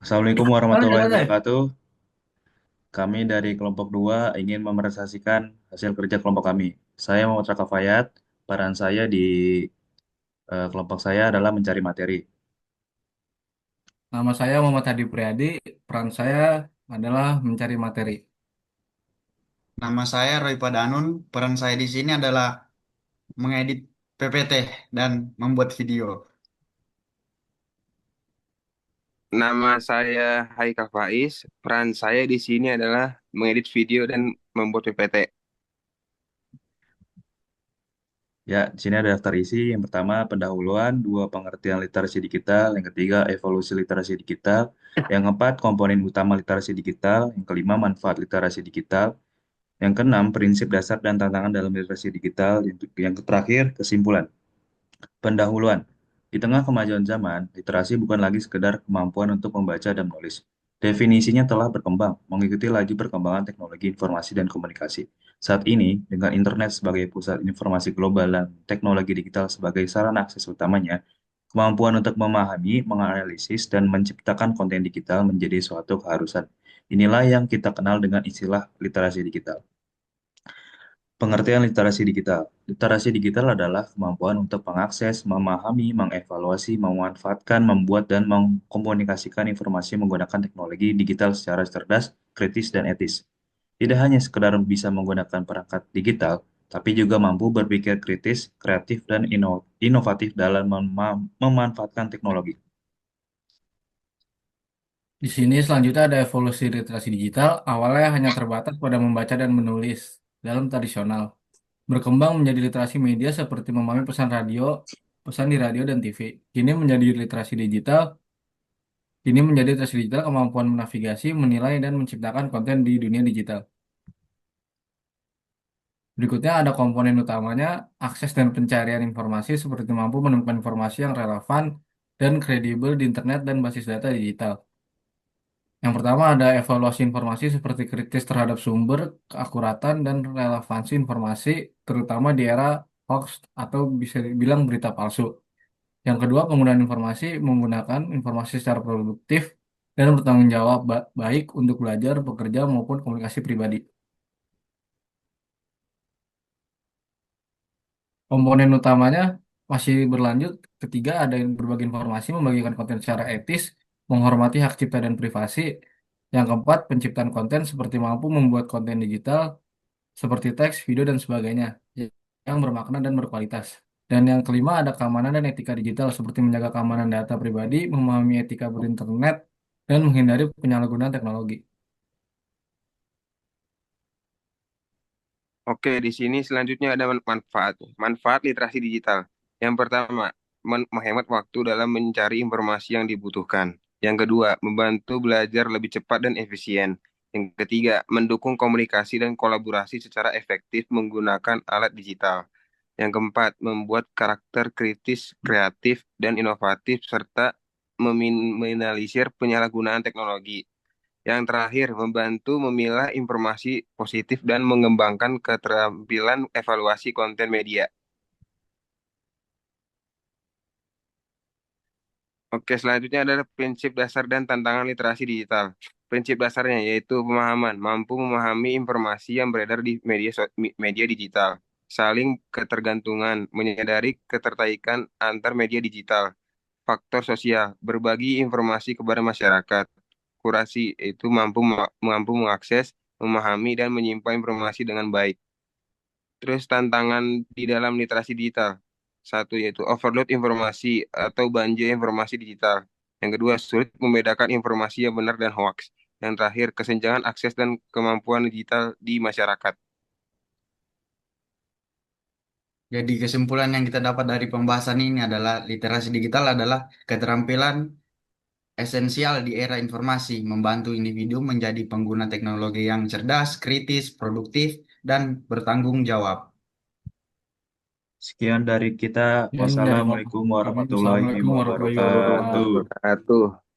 Assalamualaikum Halo, warahmatullahi Teh. wabarakatuh. Kami dari kelompok 2 ingin merealisasikan hasil kerja kelompok kami. Saya Muhammad Raka Fayat. Peran saya di kelompok saya adalah mencari materi. Nama saya Muhammad Hadi Priadi. Peran saya adalah mencari materi. Nama saya Roy Padanun. Peran saya di sini adalah mengedit PPT dan membuat video. Nama saya Haikal Faiz. Peran saya di sini adalah mengedit video dan membuat PPT. Ya, di sini ada daftar isi. Yang pertama, pendahuluan, dua, pengertian literasi digital, yang ketiga, evolusi literasi digital, yang keempat, komponen utama literasi digital, yang kelima, manfaat literasi digital, yang keenam, prinsip dasar dan tantangan dalam literasi digital, yang terakhir, kesimpulan. Pendahuluan. Di tengah kemajuan zaman, literasi bukan lagi sekedar kemampuan untuk membaca dan menulis. Definisinya telah berkembang, mengikuti laju perkembangan teknologi informasi dan komunikasi. Saat ini, dengan internet sebagai pusat informasi global dan teknologi digital sebagai sarana akses utamanya, kemampuan untuk memahami, menganalisis, dan menciptakan konten digital menjadi suatu keharusan. Inilah yang kita kenal dengan istilah literasi digital. Pengertian literasi digital. Literasi digital adalah kemampuan untuk mengakses, memahami, mengevaluasi, memanfaatkan, membuat, dan mengkomunikasikan informasi menggunakan teknologi digital secara cerdas, kritis, dan etis. Tidak hanya sekedar bisa menggunakan perangkat digital, tapi juga mampu berpikir kritis, kreatif, dan inovatif dalam memanfaatkan teknologi. Di sini selanjutnya ada evolusi literasi digital. Awalnya hanya terbatas pada membaca dan menulis dalam tradisional. Berkembang menjadi literasi media seperti memahami pesan radio, pesan di radio dan TV. Kini menjadi literasi digital. Kini menjadi literasi digital kemampuan menavigasi, menilai, dan menciptakan konten di dunia digital. Berikutnya ada komponen utamanya, akses dan pencarian informasi seperti mampu menemukan informasi yang relevan dan kredibel di internet dan basis data digital. Yang pertama ada evaluasi informasi seperti kritis terhadap sumber, keakuratan, dan relevansi informasi, terutama di era hoax atau bisa dibilang berita palsu. Yang kedua, penggunaan informasi menggunakan informasi secara produktif dan bertanggung jawab baik untuk belajar, bekerja, maupun komunikasi pribadi. Komponen utamanya masih berlanjut. Ketiga, ada yang berbagi informasi, membagikan konten secara etis, menghormati hak cipta dan privasi. Yang keempat, penciptaan konten seperti mampu membuat konten digital seperti teks, video, dan sebagainya yang bermakna dan berkualitas. Dan yang kelima, ada keamanan dan etika digital seperti menjaga keamanan data pribadi, memahami etika berinternet, dan menghindari penyalahgunaan teknologi. Oke, di sini selanjutnya ada manfaat. Manfaat literasi digital. Yang pertama, menghemat waktu dalam mencari informasi yang dibutuhkan. Yang kedua, membantu belajar lebih cepat dan efisien. Yang ketiga, mendukung komunikasi dan kolaborasi secara efektif menggunakan alat digital. Yang keempat, membuat karakter kritis, kreatif, dan inovatif serta meminimalisir penyalahgunaan teknologi. Yang terakhir, membantu memilah informasi positif dan mengembangkan keterampilan evaluasi konten media. Oke, selanjutnya adalah prinsip dasar dan tantangan literasi digital. Prinsip dasarnya yaitu pemahaman, mampu memahami informasi yang beredar di media digital, saling ketergantungan, menyadari ketertarikan antar media digital, faktor sosial, berbagi informasi kepada masyarakat, kurasi itu mampu mengakses, memahami dan menyimpan informasi dengan baik. Terus tantangan di dalam literasi digital. Satu yaitu overload informasi atau banjir informasi digital. Yang kedua, sulit membedakan informasi yang benar dan hoax. Yang terakhir, kesenjangan akses dan kemampuan digital di masyarakat. Jadi kesimpulan yang kita dapat dari pembahasan ini adalah literasi digital adalah keterampilan esensial di era informasi, membantu individu menjadi pengguna teknologi yang cerdas, kritis, produktif, dan bertanggung jawab. Sekian dari kita. Dan dari Wassalamualaikum kami, warahmatullahi Wassalamualaikum warahmatullahi wabarakatuh. wabarakatuh. Wabarakatuh.